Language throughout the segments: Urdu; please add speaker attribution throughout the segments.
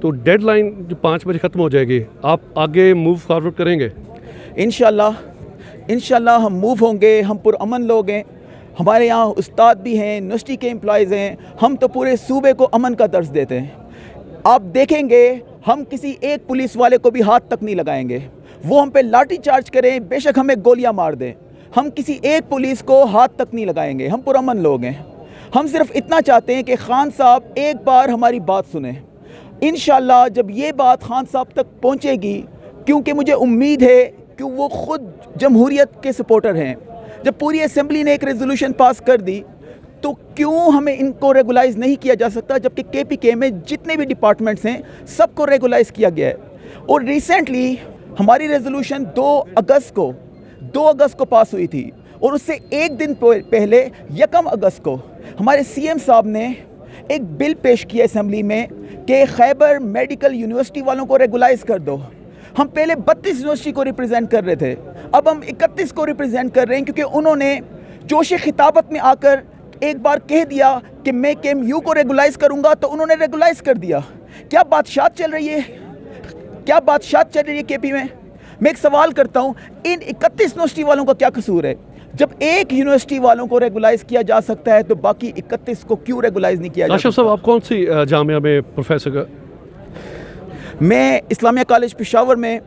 Speaker 1: تو ڈیڈ لائن جو 5 بجے ختم ہو جائے گی, آپ آگے موو فارورڈ کریں گے؟
Speaker 2: انشاءاللہ ہم موو ہوں گے. ہم پرامن لوگ ہیں, ہمارے یہاں استاد بھی ہیں, یونیورسٹی کے امپلائیز ہیں. ہم تو پورے صوبے کو امن کا درس دیتے ہیں. آپ دیکھیں گے ہم کسی ایک پولیس والے کو بھی ہاتھ تک نہیں لگائیں گے. وہ ہم پہ لاٹھی چارج کریں, بے شک ہمیں گولیاں مار دیں, ہم کسی ایک پولیس کو ہاتھ تک نہیں لگائیں گے. ہم پرامن لوگ ہیں. ہم صرف اتنا چاہتے ہیں کہ خان صاحب ایک بار ہماری بات سنیں. انشاءاللہ جب یہ بات خان صاحب تک پہنچے گی, کیونکہ مجھے امید ہے کہ وہ خود جمہوریت کے سپورٹر ہیں, جب پوری اسمبلی نے ایک ریزولوشن پاس کر دی تو کیوں ہمیں ان کو ریگولائز نہیں کیا جا سکتا, جبکہ کے پی کے میں جتنے بھی ڈپارٹمنٹس ہیں سب کو ریگولائز کیا گیا ہے. اور ریسنٹلی ہماری ریزولوشن 2 اگست کو پاس ہوئی تھی, اور اس سے ایک دن پہلے 1 اگست کو ہمارے سی ایم صاحب نے ایک بل پیش کیا اسمبلی میں کہ خیبر میڈیکل یونیورسٹی والوں کو ریگولائز کر دو. ہم پہلے 32 یونیورسٹی کو ریپرزینٹ کر رہے تھے, اب ہم 31 کو ریپرزینٹ کر رہے ہیں, کیونکہ انہوں نے جوش خطابت میں آ کر ایک بار کہہ دیا کہ میں کے ایم یو کو ریگولائز کروں گا, تو انہوں نے ریگولائز کر دیا. کیا بادشاہت چل رہی ہے کے پی میں؟ میں ایک سوال کرتا ہوں, ان 31 یونیورسٹی والوں کا کیا قصور ہے؟ جب ایک یونیورسٹی والوں کو ریگولائز کیا جا سکتا ہے تو باقی 31 کو کیوں ریگولائز نہیں کیا جا سکتا؟
Speaker 1: اشرف صاحب, آپ کون سی جامعہ میں پروفیسر کا؟
Speaker 2: میں اسلامیہ کالج پشاور میں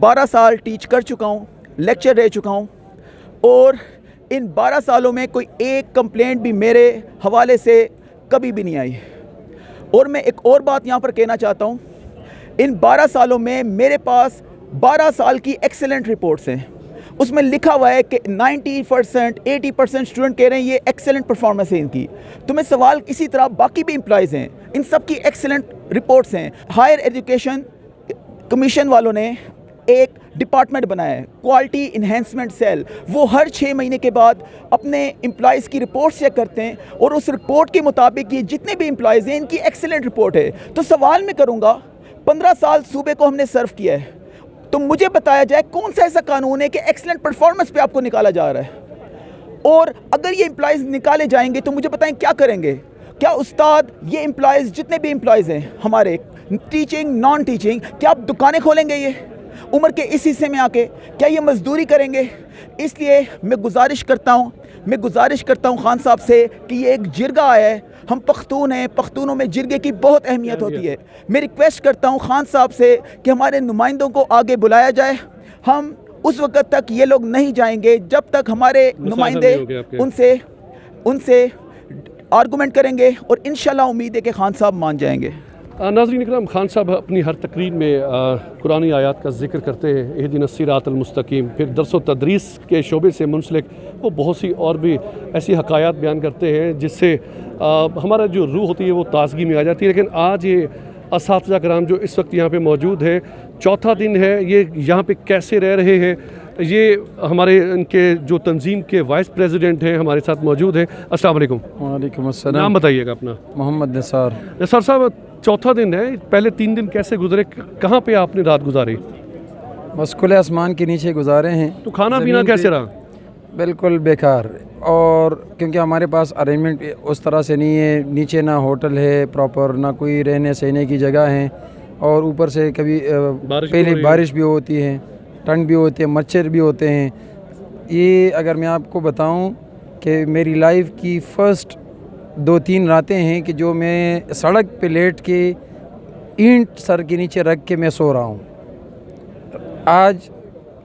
Speaker 2: 12 سال ٹیچ کر چکا ہوں, لیکچر رہ چکا ہوں, اور ان 12 سالوں میں کوئی ایک کمپلینٹ بھی میرے حوالے سے کبھی بھی نہیں آئی. اور میں ایک اور بات یہاں پر کہنا چاہتا ہوں, ان 12 سالوں میں میرے پاس 12 سال کی ایکسلنٹ رپورٹس ہیں. اس میں لکھا ہوا ہے کہ 90%, 80% اسٹوڈنٹ کہہ رہے ہیں یہ ایکسلنٹ پرفارمنس ہے ان کی. تو میں سوال اسی طرح باقی بھی امپلائیز ہیں, ان سب کی ایکسلنٹ رپورٹس ہیں. ہائر ایجوکیشن کمیشن والوں نے ایک ڈپارٹمنٹ بنایا ہے, کوالٹی انہینسمنٹ سیل. وہ ہر 6 مہینے کے بعد اپنے امپلائیز کی رپورٹس چیک کرتے ہیں, اور اس رپورٹ کے مطابق یہ جتنے بھی امپلائیز ہیں ان کی ایکسلنٹ رپورٹ ہے. تو سوال میں کروں گا, 15 سال صوبے کو ہم نے سرو کیا ہے, تو مجھے بتایا جائے کون سا ایسا قانون ہے کہ ایکسلنٹ پرفارمنس پہ آپ کو نکالا جا رہا ہے؟ اور اگر یہ امپلائیز نکالے جائیں گے تو مجھے بتائیں کیا کریں گے؟ کیا استاد, یہ امپلائیز جتنے بھی امپلائیز ہیں ہمارے, ٹیچنگ نان ٹیچنگ, کیا آپ دکانیں کھولیں گے یہ عمر کے اس حصے میں آ کے؟ کیا یہ مزدوری کریں گے؟ اس لیے میں گزارش کرتا ہوں خان صاحب سے کہ یہ ایک جرگہ آیا ہے, ہم پختون ہیں, پختونوں میں جرگے کی بہت اہمیت ہوتی ہے. میں ریکویسٹ کرتا ہوں خان صاحب سے کہ ہمارے نمائندوں کو آگے بلایا جائے. ہم اس وقت تک یہ لوگ نہیں جائیں گے جب تک ہمارے نمائندے ان سے آرگومنٹ کریں گے, اور انشاءاللہ امید ہے کہ خان صاحب مان جائیں گے.
Speaker 1: ناظرین اکرام, خان صاحب اپنی ہر تقریر میں قرآنی آیات کا ذکر کرتے ہیں, اہدنا الصراط المستقیم. پھر درس و تدریس کے شعبے سے منسلک وہ بہت سی اور بھی ایسی حکایات بیان کرتے ہیں جس سے ہمارا جو روح ہوتی ہے وہ تازگی میں آ جاتی ہے. لیکن آج یہ اساتذہ کرام جو اس وقت یہاں پہ موجود ہیں, 4تھا دن ہے, یہ یہاں پہ کیسے رہ رہے ہیں؟ یہ ہمارے ان کے جو تنظیم کے وائس پریزیڈنٹ ہیں ہمارے ساتھ موجود ہیں. السلام علیکم.
Speaker 3: وعلیکم السلام.
Speaker 1: نام بتائیے گا اپنا.
Speaker 3: محمد نثار.
Speaker 1: نثار صاحب, 4تھا دن ہے, پہلے 3 دن کیسے گزرے, کہاں پہ آپ نے رات گزاری؟
Speaker 3: بس کھلے آسمان کے نیچے گزارے ہیں.
Speaker 1: تو کھانا پینا کیسے رہا؟
Speaker 3: بالکل بیکار, اور کیونکہ ہمارے پاس ارینجمنٹ اس طرح سے نہیں ہے, نیچے نہ ہوٹل ہے پراپر, نہ کوئی رہنے سہنے کی جگہ ہے, اور اوپر سے کبھی پہلے بارش بھی ہوتی ہے, ٹھنڈ بھی ہوتی ہے, مچھر بھی ہوتے ہیں. یہ اگر میں آپ کو بتاؤں کہ میری لائف کی فرسٹ 2-3 راتیں ہیں کہ جو میں سڑک پہ لیٹ کے اینٹ سر کے نیچے رکھ کے میں سو رہا ہوں. آج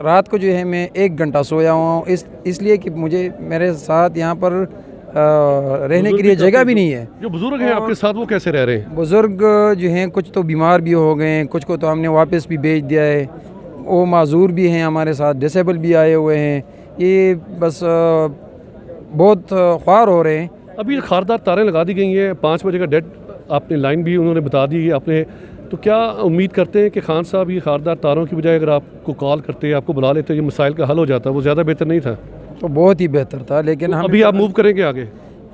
Speaker 3: رات کو جو ہے میں 1 گھنٹہ سویا ہوا ہوں, اس لیے کہ مجھے میرے ساتھ یہاں پر رہنے کے لیے جگہ بھی نہیں ہے.
Speaker 1: جو بزرگ ہیں آپ کے ساتھ وہ کیسے رہ رہے ہیں؟
Speaker 3: بزرگ جو ہیں کچھ تو بیمار بھی ہو گئے ہیں, کچھ کو تو ہم نے واپس بھی بھیج دیا ہے, وہ معذور بھی ہیں ہمارے ساتھ, ڈسیبل بھی آئے ہوئے ہیں. یہ بس بہت خوار ہو رہے ہیں.
Speaker 1: ابھی خاردار تاریں لگا دی گئی ہیں, 5 بجے کا ڈیڈ آپ نے لائن بھی انہوں نے بتا دی ہے آپ نے. تو کیا امید کرتے ہیں کہ خان صاحب یہ خاردار تاروں کی بجائے اگر آپ کو کال کرتے, آپ کو بلا لیتے, یہ مسائل کا حل ہو جاتا, وہ زیادہ بہتر نہیں تھا؟
Speaker 3: تو بہت ہی بہتر تھا, لیکن
Speaker 1: ابھی آپ موو کریں گے آگے؟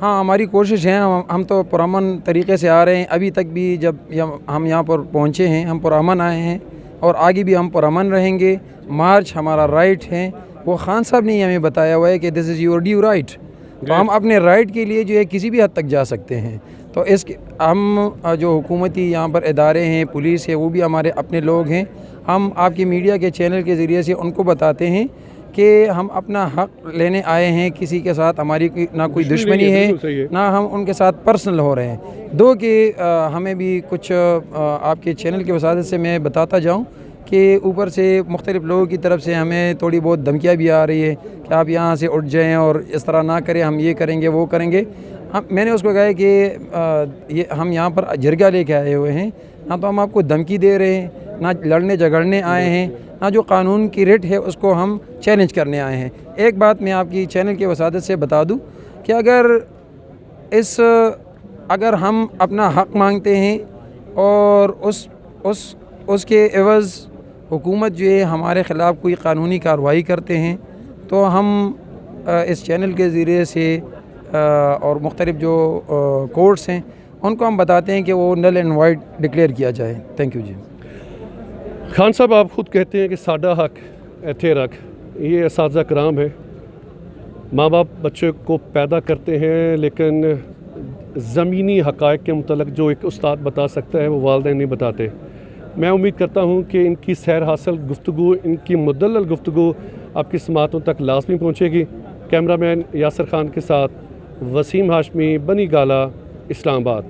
Speaker 3: ہاں, ہماری کوشش ہے. ہم تو پرامن طریقے سے آ رہے ہیں. ابھی تک بھی جب ہم یہاں پر پہنچے ہیں ہم پرامن آئے ہیں, اور آگے بھی ہم پرامن رہیں گے. مارچ ہمارا رائٹ ہے, وہ خان صاحب نے ہمیں بتایا ہوا ہے کہ دس از یور ڈیو رائٹ. تو ہم اپنے رائٹ کے لیے جو ہے کسی بھی حد تک جا سکتے ہیں. تو ہم جو حکومتی یہاں پر ادارے ہیں، پولیس ہے، وہ بھی ہمارے اپنے لوگ ہیں. ہم آپ کی میڈیا کے چینل کے ذریعے سے ان کو بتاتے ہیں کہ ہم اپنا حق لینے آئے ہیں. کسی کے ساتھ ہماری نہ کوئی دشمنی ہے، نہ ہم ان کے ساتھ پرسنل ہو رہے ہیں. دو کہ ہمیں بھی کچھ آپ کے چینل کی وساطت سے میں بتاتا جاؤں کہ اوپر سے مختلف لوگوں کی طرف سے ہمیں تھوڑی بہت دھمکیاں بھی آ رہی ہے کہ آپ یہاں سے اٹھ جائیں اور اس طرح نہ کریں، ہم یہ کریں گے وہ کریں گے. میں نے اس کو کہا کہ ہم یہاں پر جرگہ لے کے آئے ہوئے ہیں، نہ تو ہم آپ کو دھمکی دے رہے ہیں، نہ لڑنے جھگڑنے آئے ہیں، نہ جو قانون کی رٹ ہے اس کو ہم چیلنج کرنے آئے ہیں. ایک بات میں آپ کی چینل کی وساطت سے بتا دوں کہ اگر ہم اپنا حق مانگتے ہیں اور اس کے عوض حکومت جو ہے ہمارے خلاف کوئی قانونی کارروائی کرتے ہیں تو ہم اس چینل کے ذریعے سے اور مختلف جو کورٹس ہیں ان کو ہم بتاتے ہیں کہ وہ نل اینڈ وائڈ ڈکلیئر کیا جائے. تھینک یو جی.
Speaker 1: خان صاحب آپ خود کہتے ہیں کہ ساڈا حق ایتھے رکھ. یہ اساتذہ کرام ہے، ماں باپ بچے کو پیدا کرتے ہیں، لیکن زمینی حقائق کے متعلق جو ایک استاد بتا سکتا ہے وہ والدین نہیں بتاتے. میں امید کرتا ہوں کہ ان کی سیر حاصل گفتگو، ان کی مدلل گفتگو آپ کی سماعتوں تک لازمی پہنچے گی. کیمرہ مین یاسر خان کے ساتھ وسیم ہاشمی، بنی گالہ، اسلام آباد.